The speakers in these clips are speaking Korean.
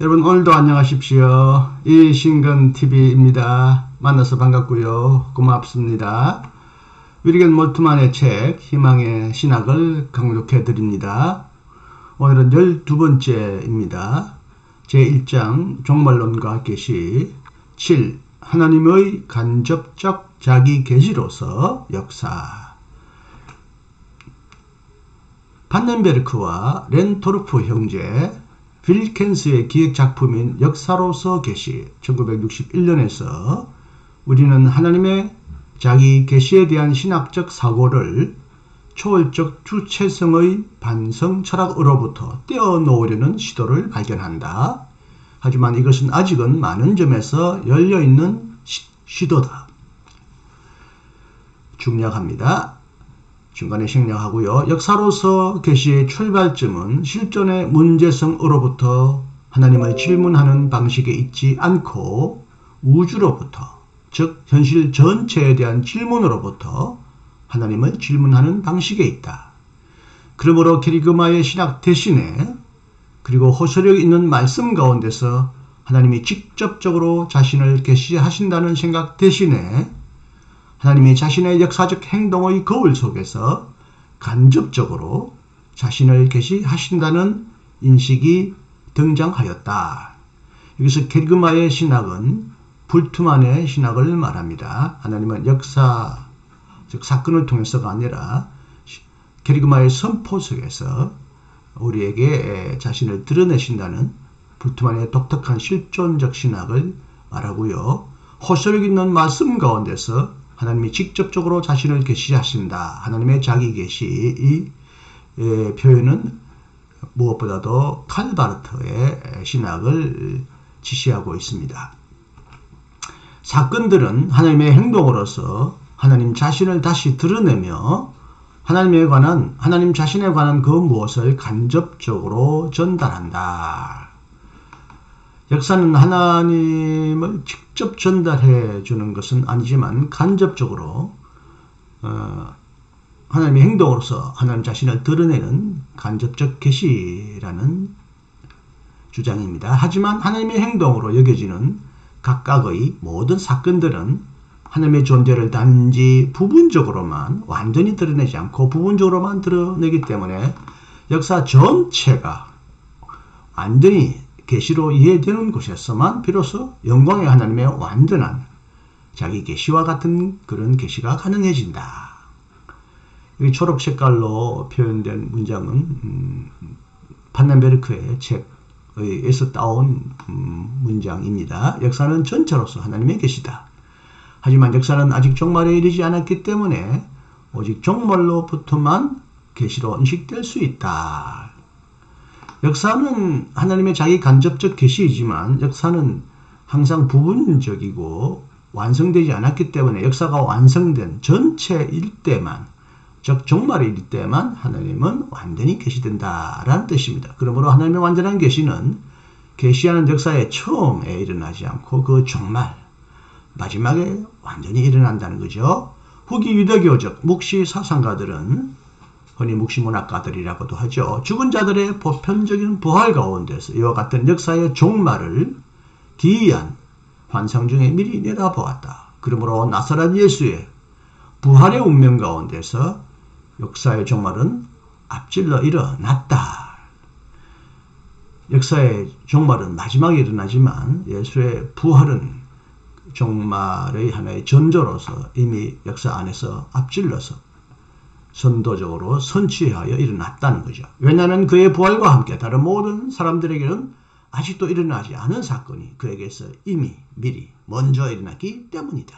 여러분 오늘도 안녕하십시오. 이신근TV입니다. 만나서 반갑고요. 고맙습니다. 위리겐 몰트만의 책 희망의 신학을 강독해 드립니다. 오늘은 12번째입니다. 제1장 종말론과 계시 7. 하나님의 간접적 자기 계시로서 역사. 판넨베르크와 렌토르프 형제 빌켄스의 기획작품인 역사로서 계시 1961년에서 우리는 하나님의 자기 계시에 대한 신학적 사고를 초월적 주체성의 반성 철학으로부터 떼어놓으려는 시도를 발견한다. 하지만 이것은 아직은 많은 점에서 열려있는 시도다. 중략합니다. 중간에 생략하고요. 역사로서 계시의 출발점은 실존의 문제성으로부터 하나님을 질문하는 방식에 있지 않고 우주로부터, 즉 현실 전체에 대한 질문으로부터 하나님을 질문하는 방식에 있다. 그러므로 캐리그마의 신학 대신에 그리고 호소력 있는 말씀 가운데서 하나님이 직접적으로 자신을 계시하신다는 생각 대신에 하나님이 자신의 역사적 행동의 거울 속에서 간접적으로 자신을 계시하신다는 인식이 등장하였다. 여기서 캐리그마의 신학은 불트만의 신학을 말합니다. 하나님은 역사, 즉 사건을 통해서가 아니라 캐리그마의 선포 속에서 우리에게 자신을 드러내신다는 불트만의 독특한 실존적 신학을 말하고요. 호소력 있는 말씀 가운데서 하나님이 직접적으로 자신을 계시하신다. 하나님의 자기 계시 이 표현은 무엇보다도 칼바르트의 신학을 지시하고 있습니다. 사건들은 하나님의 행동으로서 하나님 자신을 다시 드러내며 하나님 자신에 관한 그 무엇을 간접적으로 전달한다. 역사는 하나님을 직접 전달해 주는 것은 아니지만 간접적으로 하나님의 행동으로서 하나님 자신을 드러내는 간접적 계시라는 주장입니다. 하지만 하나님의 행동으로 여겨지는 각각의 모든 사건들은 하나님의 존재를 단지 부분적으로만 완전히 드러내지 않고 부분적으로만 드러내기 때문에 역사 전체가 완전히 계시로 이해되는 곳에서만 비로소 영광의 하나님의 완전한 자기 계시와 같은 그런 계시가 가능해진다. 여기 초록 색깔로 표현된 문장은 판넨베르크의 책에서 따온 문장입니다. 역사는 전체로서 하나님의 계시다. 하지만 역사는 아직 종말에 이르지 않았기 때문에 오직 종말로부터만 계시로 인식될 수 있다. 역사는 하나님의 자기 간접적 계시이지만 역사는 항상 부분적이고 완성되지 않았기 때문에 역사가 완성된 전체일 때만, 즉 종말일 때만 하나님은 완전히 계시된다라는 뜻입니다. 그러므로 하나님의 완전한 계시는 계시하는 역사의 처음에 일어나지 않고 그 종말, 마지막에 완전히 일어난다는 거죠. 후기 유대교적 묵시 사상가들은 흔히 묵시문학가들이라고도 하죠. 죽은 자들의 보편적인 부활 가운데서 이와 같은 역사의 종말을 기이한 환상 중에 미리 내다보았다. 그러므로 나사렛 예수의 부활의 운명 가운데서 역사의 종말은 앞질러 일어났다. 역사의 종말은 마지막에 일어나지만 예수의 부활은 종말의 하나의 전조로서 이미 역사 안에서 앞질러서 선도적으로 선취하여 일어났다는 거죠. 왜냐하면 그의 부활과 함께 다른 모든 사람들에게는 아직도 일어나지 않은 사건이 그에게서 이미 미리 먼저 일어났기 때문이다.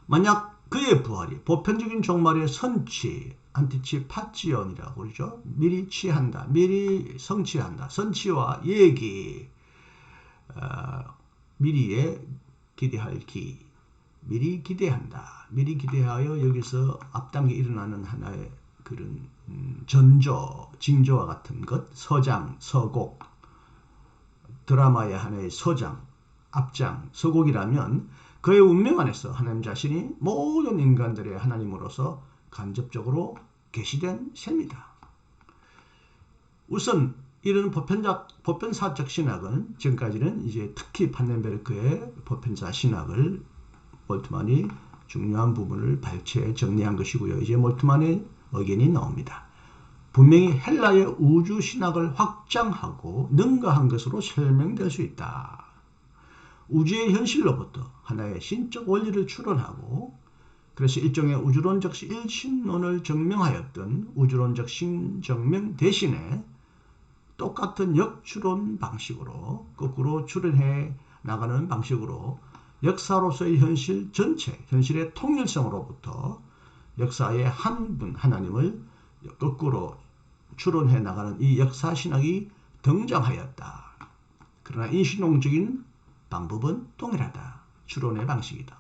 만약 그의 부활이 보편적인 종말의 선취, 안티치파치온이라고 그러죠. 미리 취한다, 미리 성취한다. 선취와 예기, 미리에 기대할 기, 미리 기대한다. 미리 기대하여 여기서 앞당겨 일어나는 하나의 그런 전조, 징조와 같은 것, 서장, 서곡, 드라마의 하나의 서장, 앞장, 서곡이라면 그의 운명 안에서 하나님 자신이 모든 인간들의 하나님으로서 간접적으로 계시된 셈이다. 우선 이런 보편사적 신학은 지금까지는 이제 특히 판넨베르크의 보편사 신학을 몰트만이 중요한 부분을 발췌 정리한 것이고요. 이제 몰트만의 의견이 나옵니다. 분명히 헬라의 우주 신학을 확장하고 능가한 것으로 설명될 수 있다. 우주의 현실로부터 하나의 신적 원리를 추론하고 그래서 일종의 우주론적 일신론을 증명하였던 우주론적 신증명 대신에 똑같은 역추론 방식으로 거꾸로 추론해 나가는 방식으로 역사로서의 현실 전체, 현실의 통일성으로부터 역사의 한 분 하나님을 거꾸로 추론해 나가는 이 역사신학이 등장하였다. 그러나 인신론적인 방법은 동일하다. 추론의 방식이다.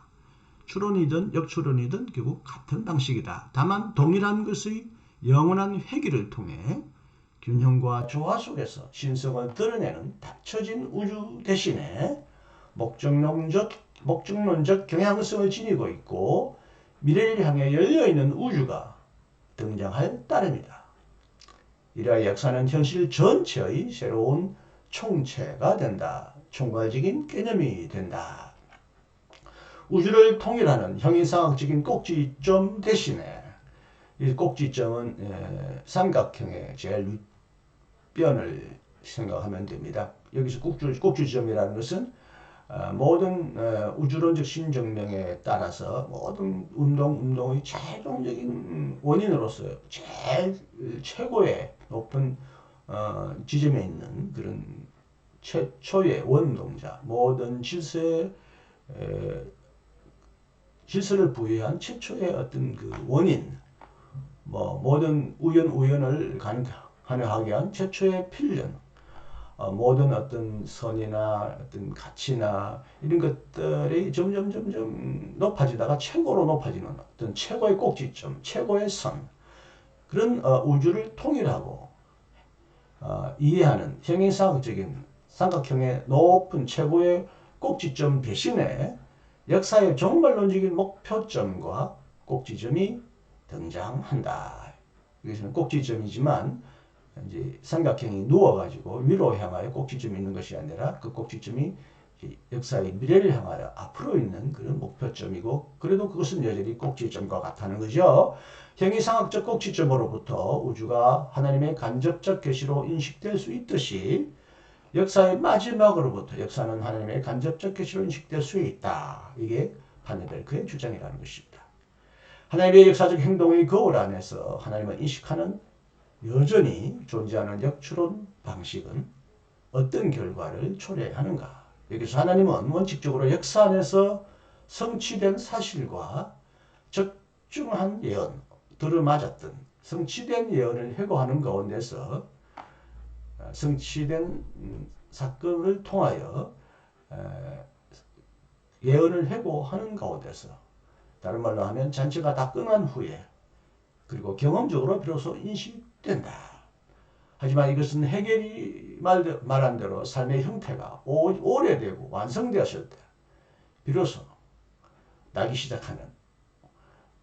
추론이든 역추론이든 결국 같은 방식이다. 다만 동일한 것의 영원한 회귀를 통해 균형과 조화 속에서 신성을 드러내는 닫혀진 우주 대신에 목적론적 경향성을 지니고 있고 미래를 향해 열려있는 우주가 등장할 따름이다. 이러한 역사는 현실 전체의 새로운 총체가 된다. 총괄적인 개념이 된다. 우주를 통일하는 형이상학적인 꼭지점 대신에 이 꼭지점은 삼각형의 제일 윗변을 생각하면 됩니다. 여기서 꼭지점이라는 것은 모든 우주론적 신증명에 따라서 모든 운동의 최종적인 원인으로서 제일 최고의 높은 지점에 있는 그런 최초의 원동자, 모든 질서를 부여한 최초의 어떤 그 원인, 모든 우연을 가능하게 한 최초의 필연, 모든 어떤 선이나 어떤 가치나 이런 것들이 점점 높아지다가 최고로 높아지는 어떤 최고의 꼭지점, 최고의 선, 그런 우주를 통일하고 이해하는 형이상학적인 삼각형의 높은 최고의 꼭지점 대신에 역사의 종말론적인 목표점과 꼭지점이 등장한다. 이것은 꼭지점이지만 이제 삼각형이 누워가지고 위로 향하여 꼭지점이 있는 것이 아니라 그 꼭지점이 역사의 미래를 향하여 앞으로 있는 그런 목표점이고 그래도 그것은 여전히 꼭지점과 같다는 거죠. 형이상학적 꼭지점으로부터 우주가 하나님의 간접적 계시로 인식될 수 있듯이 역사의 마지막으로부터 역사는 하나님의 간접적 계시로 인식될 수 있다. 이게 판넨베르크의 주장이라는 것입니다. 하나님의 역사적 행동의 거울 안에서 하나님을 인식하는 여전히 존재하는 역추론 방식은 어떤 결과를 초래하는가? 여기서 하나님은 원칙적으로 역사 안에서 성취된 사실과 적중한 예언, 들어맞았던 성취된 예언을 회고하는 가운데서 성취된 사건을 통하여 예언을 회고하는 가운데서 다른 말로 하면 잔치가 다 끝난 후에 그리고 경험적으로 비로소 인식된다. 하지만 이것은 헤겔이 말한 대로 삶의 형태가 오래되고 완성되었을 때 비로소 나기 시작하는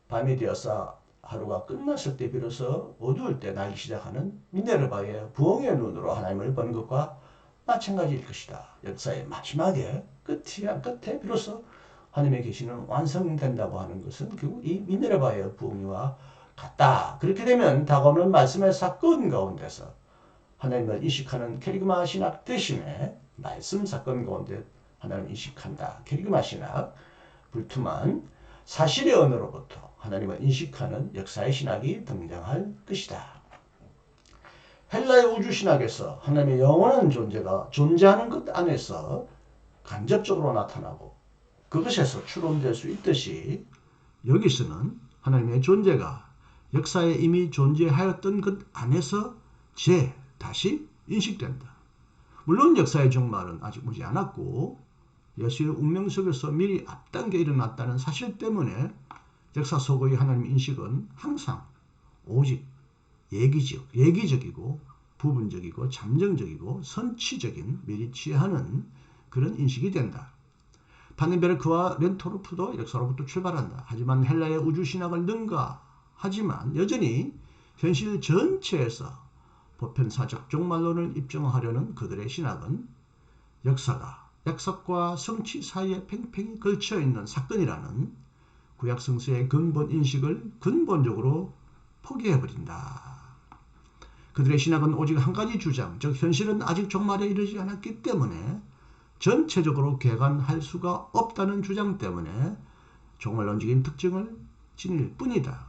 밤이 되어서 하루가 끝났을 때 비로소 어두울 때 나기 시작하는 미네르바의 부흥의 눈으로 하나님을 보는 것과 마찬가지일 것이다. 역사의 마지막에 끝에 비로소 하나님의 계시는 완성된다고 하는 것은 결국 이 미네르바의 부흥과 같다. 그렇게 되면 다가오는 말씀의 사건 가운데서 하나님을 인식하는 캐리그마 신학 대신에 말씀 사건 가운데 하나님을 인식한다. 캐리그마 신학, 불투만 사실의 언어로부터 하나님을 인식하는 역사의 신학이 등장할 것이다. 헬라의 우주신학에서 하나님의 영원한 존재가 존재하는 것 안에서 간접적으로 나타나고 그것에서 추론될 수 있듯이 여기서는 하나님의 존재가 역사에 이미 존재하였던 것 안에서 다시 인식된다. 물론 역사의 종말은 아직 오지 않았고 예수의 운명 속에서 미리 앞당겨 일어났다는 사실 때문에 역사 속의 하나님 인식은 항상 오직 예기적이고 부분적이고 잠정적이고 선치적인 미리 취하는 그런 인식이 된다. 판넨베르크와 렌토르프도 역사로부터 출발한다. 하지만 헬라의 우주신학을 능가하지만 여전히 현실 전체에서 보편사적 종말론을 입증하려는 그들의 신학은 역사가 약속과 성취 사이에 팽팽히 걸쳐있는 사건이라는 구약 성서의 근본 인식을 근본적으로 포기해버린다. 그들의 신학은 오직 한 가지 주장, 즉 현실은 아직 종말에 이르지 않았기 때문에 전체적으로 개관할 수가 없다는 주장 때문에 종말론적인 특징을 지닐 뿐이다.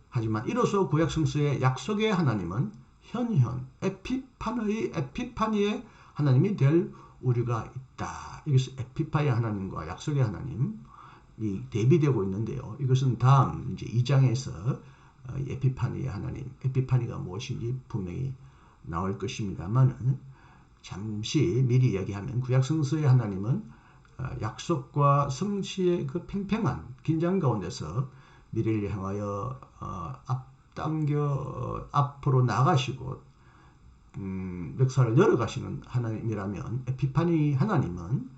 하지만 이로써 구약 성서의 약속의 하나님은 현현, 에피파니의 하나님이 될 우리가 있다. 여기서 에피파의 하나님과 약속의 하나님이 대비되고 있는데요. 이것은 다음 이제 2장에서 에피파니의 하나님, 에피파니가 무엇인지 분명히 나올 것입니다만 잠시 미리 이야기하면 구약 성서의 하나님은 약속과 성취의 그 팽팽한 긴장 가운데서 미래를 향하여 앞으로 나가시고 역사를 열어가시는 하나님이라면 에피파니 하나님은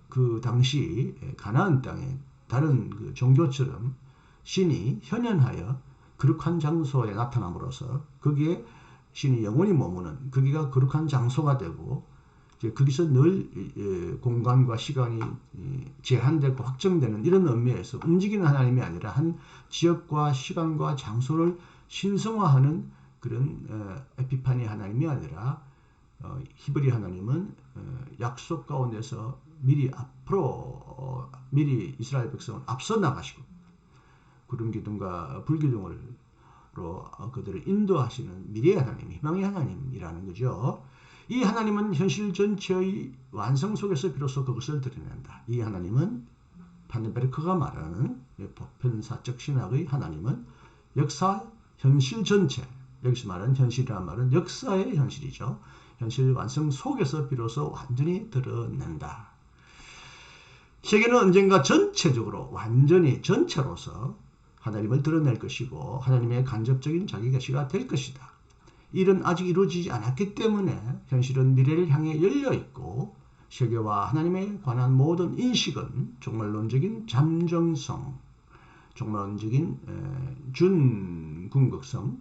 그 당시 가나안 땅에 다른 그 종교처럼 신이 현현하여 거룩한 장소에 나타남으로써 거기에 신이 영원히 머무는 거기가 거룩한 장소가 되고 이제 거기서 늘 공간과 시간이 제한되고 확정되는 이런 의미에서 움직이는 하나님이 아니라 한 지역과 시간과 장소를 신성화하는 그런 에피파니 하나님이 아니라 히브리 하나님은 약속 가운데서 미리 이스라엘 백성을 앞서 나가시고 구름 기둥과 불 기둥으로 그들을 인도하시는 미래의 하나님, 희망의 하나님이라는 거죠. 이 하나님은 현실 전체의 완성 속에서 비로소 그것을 드러낸다. 이 하나님은 판네베르크가 말하는 보편사적 신학의 하나님은 역사, 현실 전체, 여기서 말하는 현실이라는 말은 역사의 현실이죠. 현실 완성 속에서 비로소 완전히 드러낸다. 세계는 언젠가 전체적으로 완전히 전체로서 하나님을 드러낼 것이고 하나님의 간접적인 자기 계시가 될 것이다. 일은 아직 이루어지지 않았기 때문에 현실은 미래를 향해 열려있고 세계와 하나님에 관한 모든 인식은 종말론적인 잠정성, 종말론적인 준궁극성,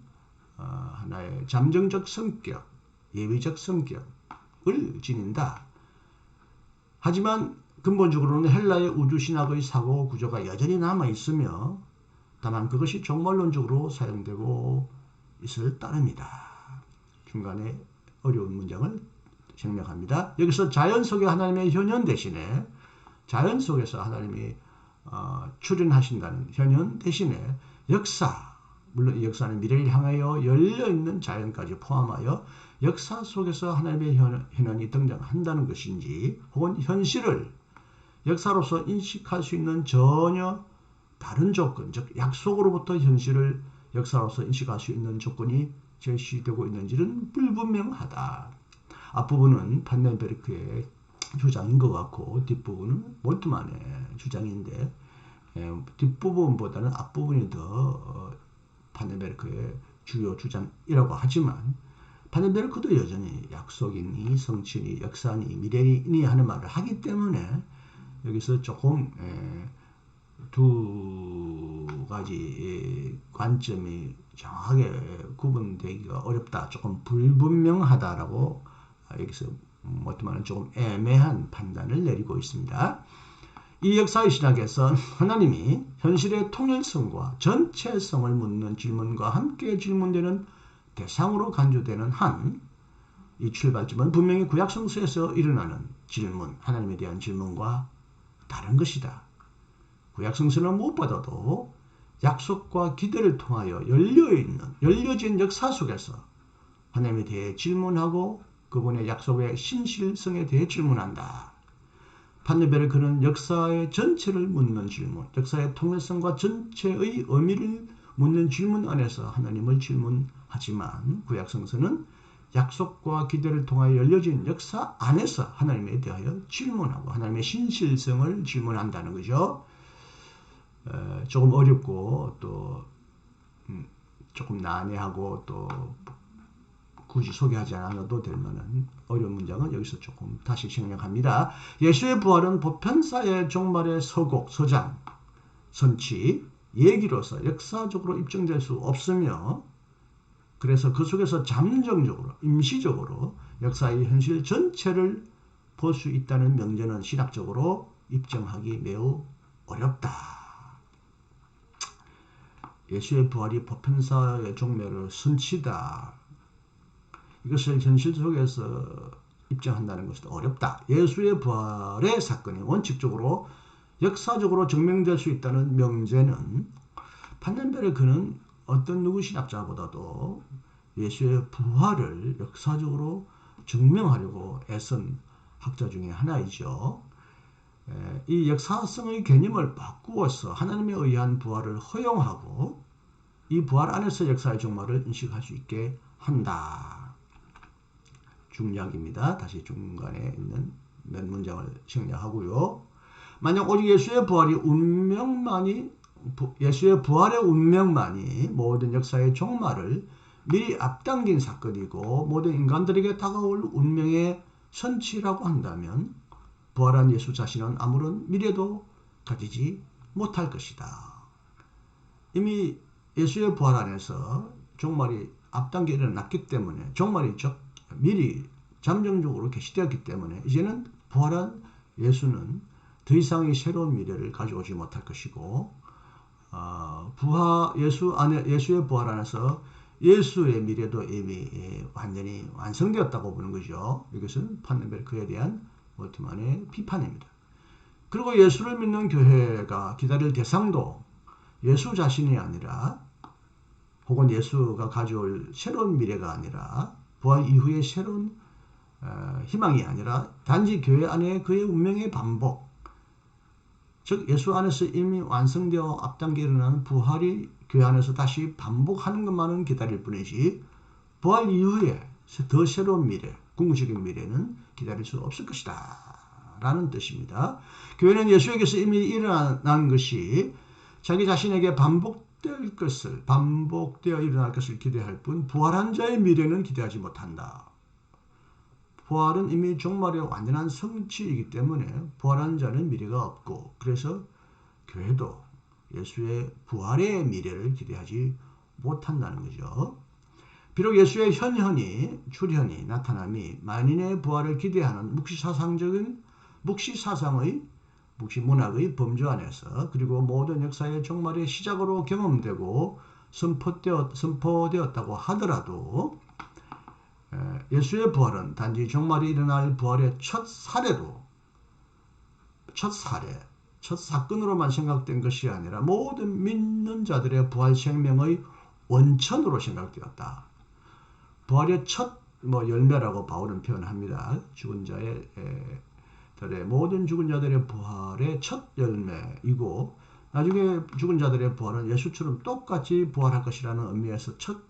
하나의 잠정적 성격, 예외적 성격을 지닌다. 하지만 근본적으로는 헬라의 우주신학의 사고 구조가 여전히 남아있으며 다만 그것이 종말론적으로 사용되고 있을 따름이다. 중간에 어려운 문장을 생략합니다. 여기서 자연 속의 하나님의 현현 대신에 자연 속에서 하나님이 출현하신다는 현현 대신에 역사, 물론 이 역사는 미래를 향하여 열려있는 자연까지 포함하여 역사 속에서 하나님의 현현이 등장한다는 것인지 혹은 현실을 역사로서 인식할 수 있는 전혀 다른 조건, 즉 약속으로부터 현실을 역사로서 인식할 수 있는 조건이 제시되고 있는지는 불분명하다. 앞부분은 판넨베르크의 주장인 것 같고 뒷부분은 몰트만의 주장인데 뒷부분보다는 앞부분이 더 판넨베르크의 주요 주장이라고 하지만 판넨베르크도 여전히 약속이니 성취니 역사니 미래니 하는 말을 하기 때문에 여기서 조금 두 가지 관점이 정확하게 구분되기가 어렵다. 조금 불분명하다라고 여기서 어떻게 조금 애매한 판단을 내리고 있습니다. 이 역사의 신학에서 하나님이 현실의 통일성과 전체성을 묻는 질문과 함께 질문되는 대상으로 간주되는 한 이 출발점은 분명히 구약성서에서 일어나는 질문, 하나님에 대한 질문과 다른 것이다. 구약성서는 무엇보다도 약속과 기대를 통하여 열려진 역사 속에서 하나님에 대해 질문하고 그분의 약속의 신실성에 대해 질문한다. 판네베르크는 역사의 전체를 묻는 질문, 역사의 통일성과 전체의 의미를 묻는 질문 안에서 하나님을 질문하지만 구약성서는 약속과 기대를 통하여 열려진 역사 안에서 하나님에 대하여 질문하고 하나님의 신실성을 질문한다는 거죠. 조금 어렵고 또 조금 난해하고 또 굳이 소개하지 않아도 될 만한 어려운 문장은 여기서 조금 다시 생략합니다. 예수의 부활은 보편사의 종말의 서곡, 서장, 선치, 얘기로서 역사적으로 입증될 수 없으며 그래서 그 속에서 잠정적으로, 임시적으로 역사의 현실 전체를 볼 수 있다는 명제는 신학적으로 입증하기 매우 어렵다. 예수의 부활이 보편사의 종묘를 선치다. 이것을 현실 속에서 입증한다는 것은 어렵다. 예수의 부활의 사건이 원칙적으로 역사적으로 증명될 수 있다는 명제는 반면에 그는 어떤 누구 신학자보다도 예수의 부활을 역사적으로 증명하려고 애쓴 학자 중에 하나이죠. 이 역사성의 개념을 바꾸어서 하나님에 의한 부활을 허용하고 이 부활 안에서 역사의 종말을 인식할 수 있게 한다. 중략입니다. 다시 중간에 있는 몇 문장을 생략하고요. 만약 오직 예수의 부활의 운명만이 모든 역사의 종말을 미리 앞당긴 사건이고 모든 인간들에게 다가올 운명의 선치라고 한다면 부활한 예수 자신은 아무런 미래도 가지지 못할 것이다. 이미 예수의 부활 안에서 종말이 앞당겨 일어났기 때문에 종말이 미리 잠정적으로 계시되었기 때문에 이제는 부활한 예수는 더 이상의 새로운 미래를 가져오지 못할 것이고 예수의 부활 안에서 예수의 미래도 이미 완전히 완성되었다고 보는 거죠. 이것은 판넨베르크에 대한 몰트만의 비판입니다. 그리고 예수를 믿는 교회가 기다릴 대상도 예수 자신이 아니라 혹은 예수가 가져올 새로운 미래가 아니라 부활 이후의 새로운 희망이 아니라 단지 교회 안에 그의 운명의 반복, 즉 예수 안에서 이미 완성되어 앞당겨 일어나는 부활이 교회 안에서 다시 반복하는 것만은 기다릴 뿐이지 부활 이후에 더 새로운 미래, 궁극적인 미래는 기다릴 수 없을 것이다 라는 뜻입니다. 교회는 예수에게서 이미 일어난 것이 자기 자신에게 반복되어 일어날 것을 기대할 뿐 부활한 자의 미래는 기대하지 못한다. 부활은 이미 종말의 완전한 성취이기 때문에 부활한 자는 미래가 없고 그래서 교회도 예수의 부활의 미래를 기대하지 못한다는 거죠. 비록 예수의 출현이 나타남이 만인의 부활을 기대하는 묵시문학의 범주 안에서 그리고 모든 역사의 종말의 시작으로 경험되고 선포되었다고 하더라도 예수의 부활은 단지 종말이 일어날 부활의 첫 사건으로만 생각된 것이 아니라 모든 믿는 자들의 부활 생명의 원천으로 생각되었다. 부활의 첫 열매라고 바울은 표현합니다. 모든 죽은 자들의 부활의 첫 열매이고 나중에 죽은 자들의 부활은 예수처럼 똑같이 부활할 것이라는 의미에서 첫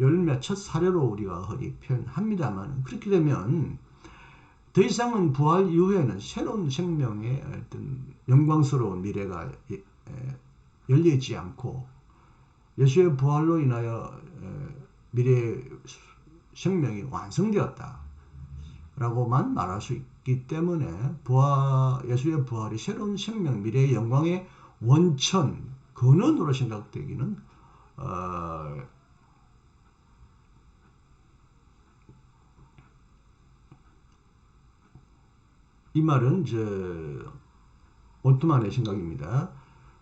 열매, 첫 사례로 우리가 흔히 표현합니다만 그렇게 되면 더 이상은 부활 이후에는 새로운 생명의 어떤 영광스러운 미래가 열려있지 않고 예수의 부활로 인하여 미래의 생명이 완성되었다 라고만 말할 수 있기 때문에 예수의 부활이 새로운 생명, 미래의 영광의 원천, 근원으로 생각되기는 이 말은 올트만의 생각입니다.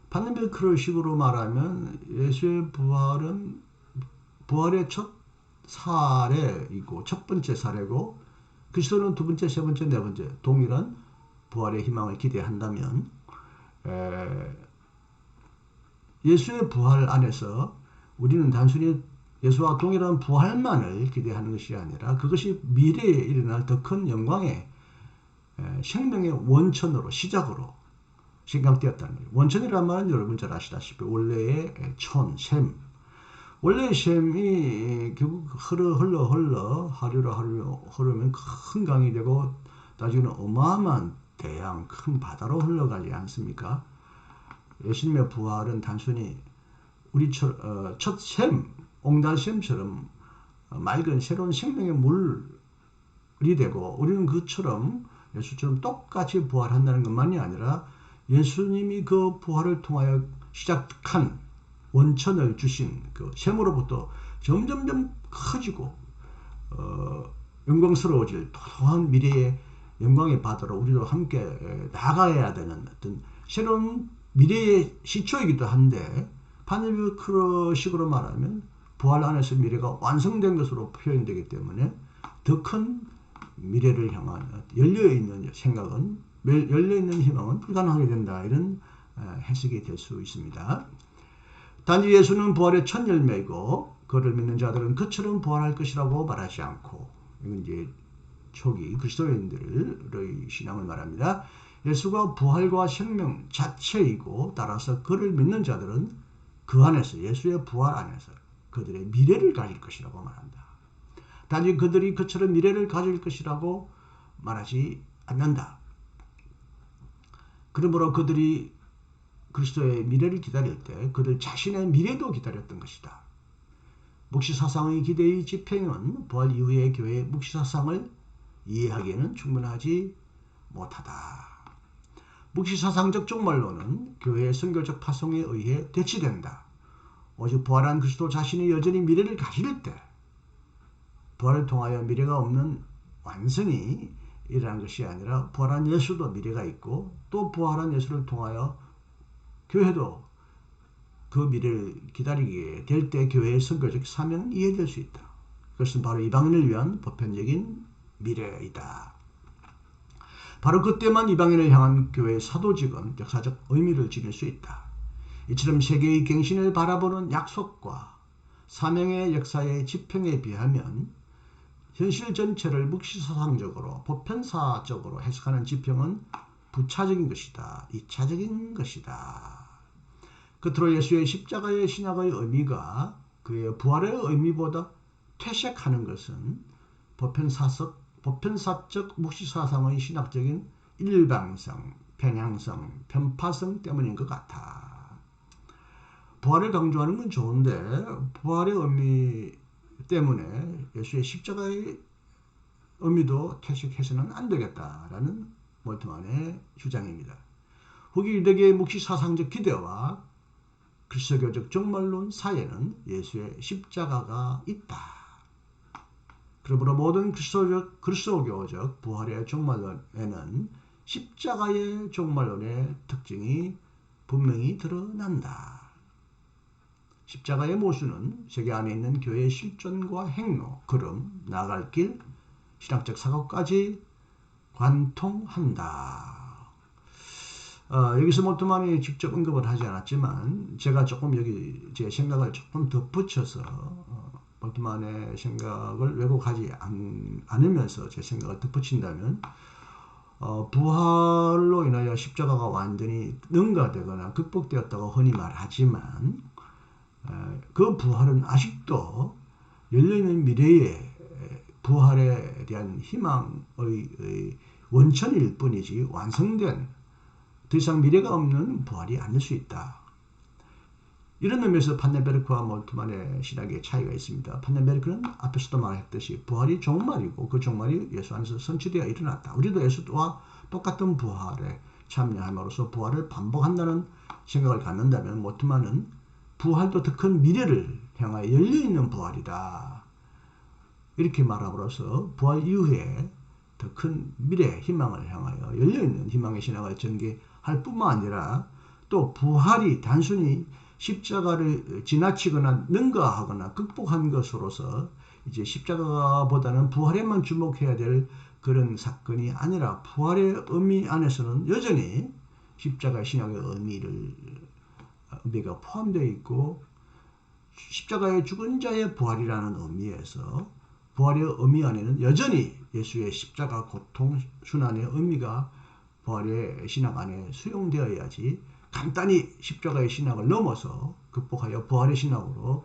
판넨베르크를 식으로 말하면 예수의 부활은 부활의 첫 사례이고 첫 번째 사례고 그리스도는 두 번째, 세 번째, 네 번째 동일한 부활의 희망을 기대한다면 예수의 부활 안에서 우리는 단순히 예수와 동일한 부활만을 기대하는 것이 아니라 그것이 미래에 일어날 더 큰 영광의 생명의 원천으로 시작으로 생각되었다는 거예요. 원천이란 말은 여러분 잘 아시다시피 원래의 셈. 원래의 셈이 결국 흘러 흐르면 큰 강이 되고 나중에는 어마어마한 대양 큰 바다로 흘러가지 않습니까? 예수님의 부활은 단순히 우리처럼 첫 셈, 옹달샘처럼 맑은 새로운 생명의 물이 되고 우리는 그처럼 예수처럼 똑같이 부활한다는 것만이 아니라 예수님이 그 부활을 통하여 시작한 원천을 주신 그 셈으로부터 점점점 커지고 영광스러워질 또한 미래의 영광의 바다로 우리도 함께 나가야 되는 어떤 새로운 미래의 시초이기도 한데, 반대식으로 말하면 부활 안에서 미래가 완성된 것으로 표현되기 때문에 더 큰 미래를 향한 열려있는 생각은, 열려있는 희망은 불가능하게 된다, 이런 해석이 될 수 있습니다. 단지 예수는 부활의 첫 열매이고 그를 믿는 자들은 그처럼 부활할 것이라고 말하지 않고, 이건 이제 초기 그리스도인들의 신앙을 말합니다. 예수가 부활과 생명 자체이고 따라서 그를 믿는 자들은 그 안에서, 예수의 부활 안에서 그들의 미래를 가질 것이라고 말한다. 단지 그들이 그처럼 미래를 가질 것이라고 말하지 않는다. 그러므로 그들이 그리스도의 미래를 기다릴 때 그들 자신의 미래도 기다렸던 것이다. 묵시사상의 기대의 집행은 부활 이후의 교회의 묵시사상을 이해하기에는 충분하지 못하다. 묵시사상적 종말론은 교회의 선교적 파송에 의해 대치된다. 오직 부활한 그리스도 자신이 여전히 미래를 가질 때 부활을 통하여 미래가 없는 완성이 일어난 것이 아니라, 부활한 예수도 미래가 있고 또 부활한 예수를 통하여 교회도 그 미래를 기다리게 될 때 교회의 선교적 사명은 이해될 수 있다. 그것은 바로 이방인을 위한 보편적인 미래이다. 바로 그때만 이방인을 향한 교회의 사도직은 역사적 의미를 지닐 수 있다. 이처럼 세계의 갱신을 바라보는 약속과 사명의 역사의 집행에 비하면 현실 전체를 묵시사상적으로 보편사적으로 해석하는 집행은 부차적인 것이다. 이차적인 것이다. 끝으로 예수의 십자가의 신약의 의미가 그의 부활의 의미보다 퇴색하는 것은 보편사적 묵시사상의 신학적인 일방성, 편향성, 편파성 때문인 것 같아. 부활을 강조하는 건 좋은데 부활의 의미 때문에 예수의 십자가의 의미도 퇴색해서는 안 되겠다라는 몰트만의 주장입니다. 후기 유대계의 묵시사상적 기대와 그리스도교적 종말론 사이에는 예수의 십자가가 있다. 그러므로 모든 그리스도교적 부활의 종말론에는 십자가의 종말론의 특징이 분명히 드러난다. 십자가의 모순은 세계 안에 있는 교회의 실존과 행로, 걸음, 나아갈 길, 신학적 사고까지 관통한다. 여기서 몰트만이 직접 언급을 하지 않았지만 제가 조금 여기 제 생각을 조금 덧붙여서 몰트만의 생각을 왜곡하지 않으면서 제 생각을 덧붙인다면, 부활로 인하여 십자가가 완전히 능가되거나 극복되었다고 흔히 말하지만 그 부활은 아직도 열려있는 미래의 부활에 대한 희망의 원천일 뿐이지 완성된 더 이상 미래가 없는 부활이 아닐 수 있다. 이런 의미에서 판넨베르크와 몰트만의 신학의 차이가 있습니다. 판넨베르크는 앞에서도 말했듯이 부활이 종말이고 그 종말이 예수 안에서 성취되어 일어났다. 우리도 예수와 똑같은 부활에 참여함으로써 부활을 반복한다는 생각을 갖는다면, 몰트만은 부활도 더 큰 미래를 향하여 열려있는 부활이다. 이렇게 말함으로써 부활 이후에 더 큰 미래, 희망을 향하여 열려있는 희망의 신학을 전개할 뿐만 아니라, 또 부활이 단순히 십자가를 지나치거나 능가하거나 극복한 것으로서 이제 십자가보다는 부활에만 주목해야 될 그런 사건이 아니라, 부활의 의미 안에서는 여전히 십자가 신약의 의미가 포함되어 있고, 십자가의 죽은 자의 부활이라는 의미에서 부활의 의미 안에는 여전히 예수의 십자가 고통 순환의 의미가 부활의 신학 안에 수용되어야지, 간단히 십자가의 신학을 넘어서 극복하여 부활의 신학으로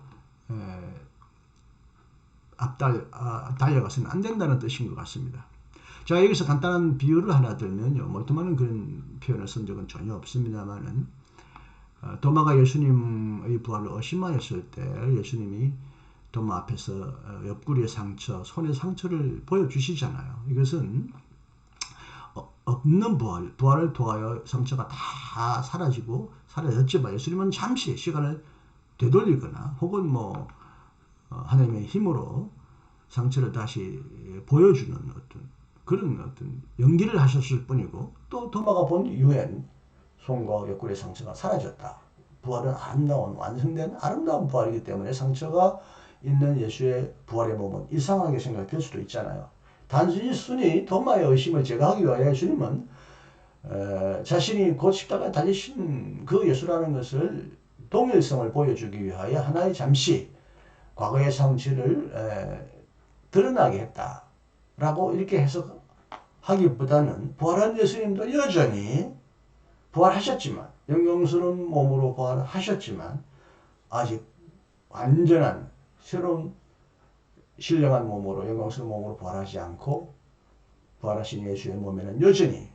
달려가서는 안 된다는 뜻인 것 같습니다. 자, 여기서 간단한 비유를 하나 들면요, 몰트만은 그런 표현을 쓴 적은 전혀 없습니다만은, 도마가 예수님의 부활을 의심하였을 때 예수님이 도마 앞에서 옆구리의 상처, 손의 상처를 보여주시잖아요. 이것은 없는 부활을 통하여 상처가 다 사라지고 사라졌지만, 예수님은 잠시 시간을 되돌리거나 혹은 하나님의 힘으로 상처를 다시 보여주는 어떤 그런 어떤 연기를 하셨을 뿐이고, 또 도마가 본 이후엔 손과 옆구리의 상처가 사라졌다. 부활은 아름다운 완성된 아름다운 부활이기 때문에 상처가 있는 예수의 부활의 몸은 이상하게 생각될 수도 있잖아요. 단순히 순위 도마의 의심을 제거하기 위하여 예수님은 자신이 곧 십자가에 달리신 그 예수라는 것을 동일성을 보여주기 위하여 하나의 잠시 과거의 상처를 드러나게 했다라고 이렇게 해석하기보다는 부활한 예수님도 여전히 부활하셨지만, 영광스러운 몸으로 부활하셨지만 아직 완전한 새로운 신령한 몸으로, 영광스러운 몸으로 부활하지 않고, 부활하신 예수의 몸에는 여전히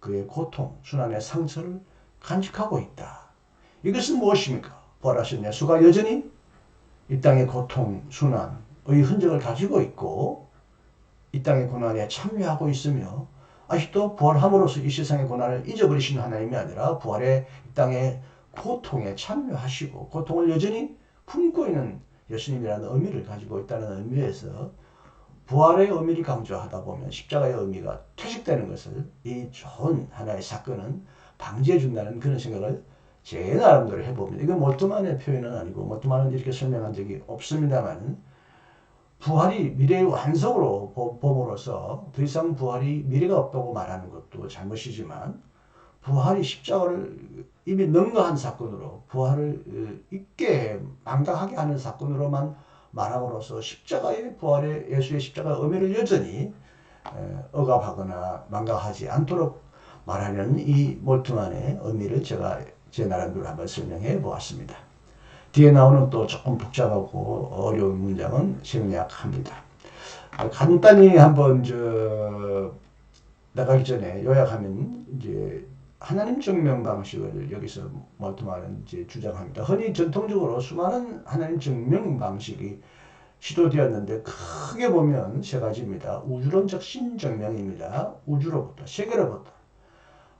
그의 고통, 순환의 상처를 간직하고 있다. 이것은 무엇입니까? 부활하신 예수가 여전히 이 땅의 고통, 순환의 흔적을 가지고 있고, 이 땅의 고난에 참여하고 있으며, 아직도 부활함으로써 이 세상의 고난을 잊어버리신 하나님이 아니라 부활의 이 땅의 고통에 참여하시고 고통을 여전히 품고 있는 예수님이라는 의미를 가지고 있다는 의미에서 부활의 의미를 강조하다 보면 십자가의 의미가 퇴색되는 것을 이 좋은 하나의 사건은 방지해 준다는 그런 생각을 제 나름대로 해봅니다. 이건 몰트만의 표현은 아니고, 몰트만은 이렇게 설명한 적이 없습니다만, 부활이 미래의 완성으로 봄으로써 더 이상 부활이 미래가 없다고 말하는 것도 잘못이지만, 부활이 십자가를 이미 능가한 사건으로, 부활을 있게 망각하게 하는 사건으로만 말함으로써 십자가의 부활의 예수의 십자가의 의미를 여전히 억압하거나 망각하지 않도록 말하는 이 몰트만의 의미를 제가 제 나름대로 한번 설명해 보았습니다. 뒤에 나오는 또 조금 복잡하고 어려운 문장은 생략합니다. 간단히 한번 나가기 전에 요약하면, 이제 하나님 증명 방식을 여기서 몰트만은 이제 주장합니다. 흔히 전통적으로 수많은 하나님 증명 방식이 시도되었는데 크게 보면 세 가지입니다. 우주론적 신증명입니다. 우주로부터, 세계로부터,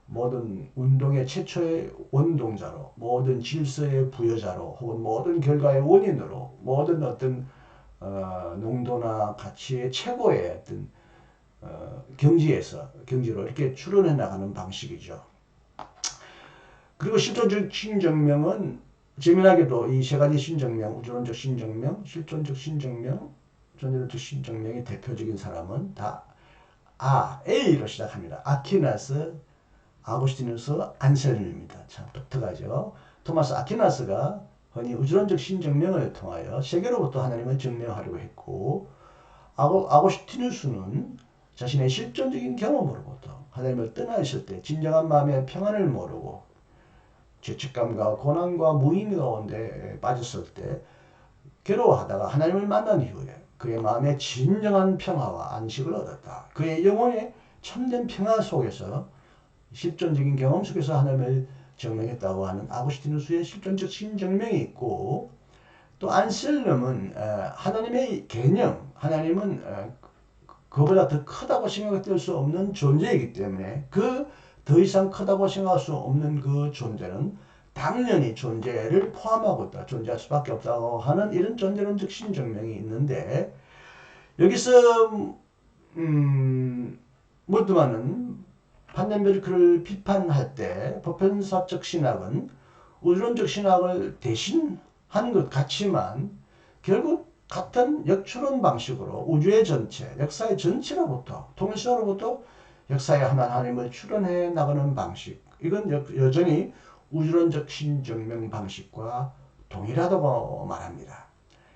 모든 운동의 최초의 원동자로, 모든 질서의 부여자로, 혹은 모든 결과의 원인으로, 모든 어떤 농도나 가치의 최고의 어떤 경지로 이렇게 추론해 나가는 방식이죠. 그리고 실존적 신증명은 재미나게도 이 세 가지 신증명, 우주론적 신증명, 실존적 신증명, 존재론적 신증명의 대표적인 사람은 다 A로 시작합니다. 아퀴나스, 아구스티누스, 안셀름입니다. 참 독특하죠. 토마스 아퀴나스가 흔히 우주론적 신증명을 통하여 세계로부터 하나님을 증명하려고 했고, 아구스티누스는 자신의 실존적인 경험으로부터 하나님을 떠나 있을 때 진정한 마음의 평안을 모르고 죄책감과 고난과 무의미 가운데 빠졌을 때 괴로워하다가 하나님을 만난 이후에 그의 마음에 진정한 평화와 안식을 얻었다. 그의 영혼의 참된 평화 속에서, 실존적인 경험 속에서 하나님을 증명했다고 하는 아구스티누스의 실존적 신증명이 있고, 또 안셀름은 하나님의 개념, 하나님은 그보다 더 크다고 생각될 수 없는 존재이기 때문에 더 이상 크다고 생각할 수 없는 그 존재는 당연히 존재를 포함하고 있다, 존재할 수밖에 없다고 하는 이런 존재론적 신증명이 있는데, 여기서 몰트만은 판덴베르크를 비판할 때 보편사적 신학은 우주론적 신학을 대신한 것 같지만 결국 같은 역추론 방식으로 우주의 전체, 역사의 전체로부터, 통일사로부터 역사의 하나님을 추론해 나가는 방식, 이건 여전히 우주론적 신증명 방식과 동일하다고 말합니다.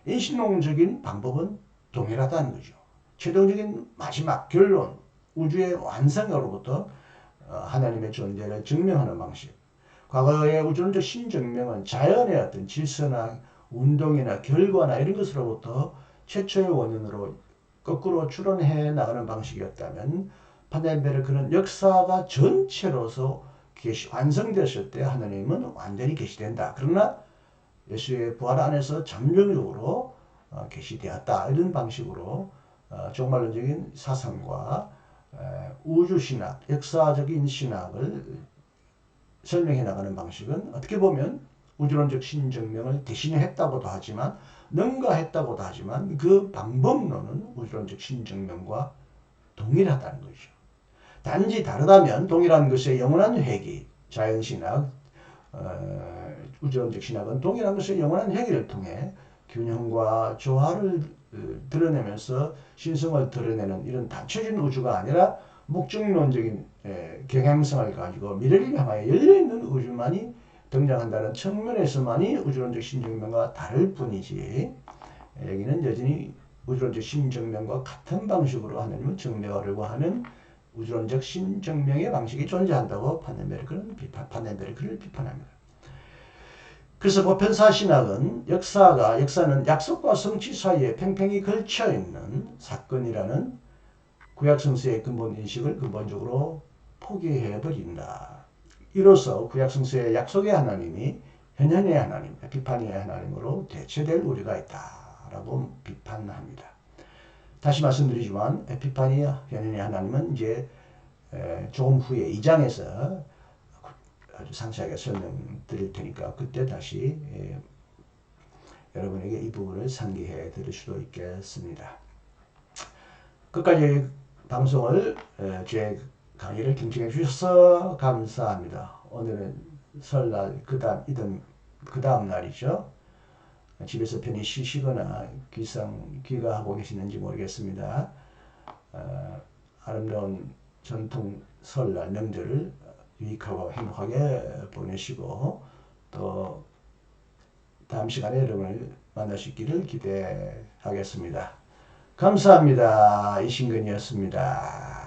인신론적인 방법은 동일하다는 거죠. 최종적인 마지막 결론, 우주의 완성으로부터 하나님의 존재를 증명하는 방식. 과거의 우주론적 신증명은 자연의 어떤 질서나 운동이나 결과나 이런 것으로부터 최초의 원인으로 거꾸로 추론해 나가는 방식이었다면, 판덴베르크는 역사가 전체로서 완성됐을 때 하나님은 완전히 계시된다. 그러나 예수의 부활 안에서 잠정적으로 계시되었다. 이런 방식으로 종말론적인 사상과 우주신학, 역사적인 신학을 설명해 나가는 방식은 어떻게 보면 우주론적 신증명을 대신했다고도 하지만 능가했다고도 하지만 그 방법론은 우주론적 신증명과 동일하다는 거죠. 단지 다르다면 동일한 것의 영원한 회귀, 자연신학, 우주론적 신학은 동일한 것의 영원한 회귀를 통해 균형과 조화를 드러내면서 신성을 드러내는 이런 닫혀진 우주가 아니라 목적론적인 경향성을 가지고 미래를 향하여 열려있는 우주만이 등장한다는 측면에서만이 우주론적 신증명과 다를 뿐이지, 여기는 여전히 우주론적 신증명과 같은 방식으로 하나님을 증명하려고 하는 우주론적 신증명의 방식이 존재한다고 판넨베르크를 비판합니다. 그래서 보편사신학은 역사는 약속과 성취 사이에 팽팽히 걸쳐있는 사건이라는 구약성서의 근본 인식을 근본적으로 포기해버린다. 이로써 구약성서의 약속의 하나님이 현현의 하나님, 에피파니의 하나님으로 대체될 우려가 있다라고 비판합니다. 다시 말씀드리지만 에피파니 현현의 하나님은 이제 조금 후에 2장에서 아주 상세하게 설명드릴 테니까 그때 다시 여러분에게 이 부분을 상기해 드릴 수도 있겠습니다. 끝까지 방송을 제 강의를 경청해 주셔서 감사합니다. 오늘은 설날 그 다음 날이죠. 집에서 편히 쉬시거나 귀가하고 계시는지 모르겠습니다. 아름다운 전통 설날 명절을 유익하고 행복하게 보내시고 또 다음 시간에 여러분을 만날 수 있기를 기대하겠습니다. 감사합니다. 이신근이었습니다.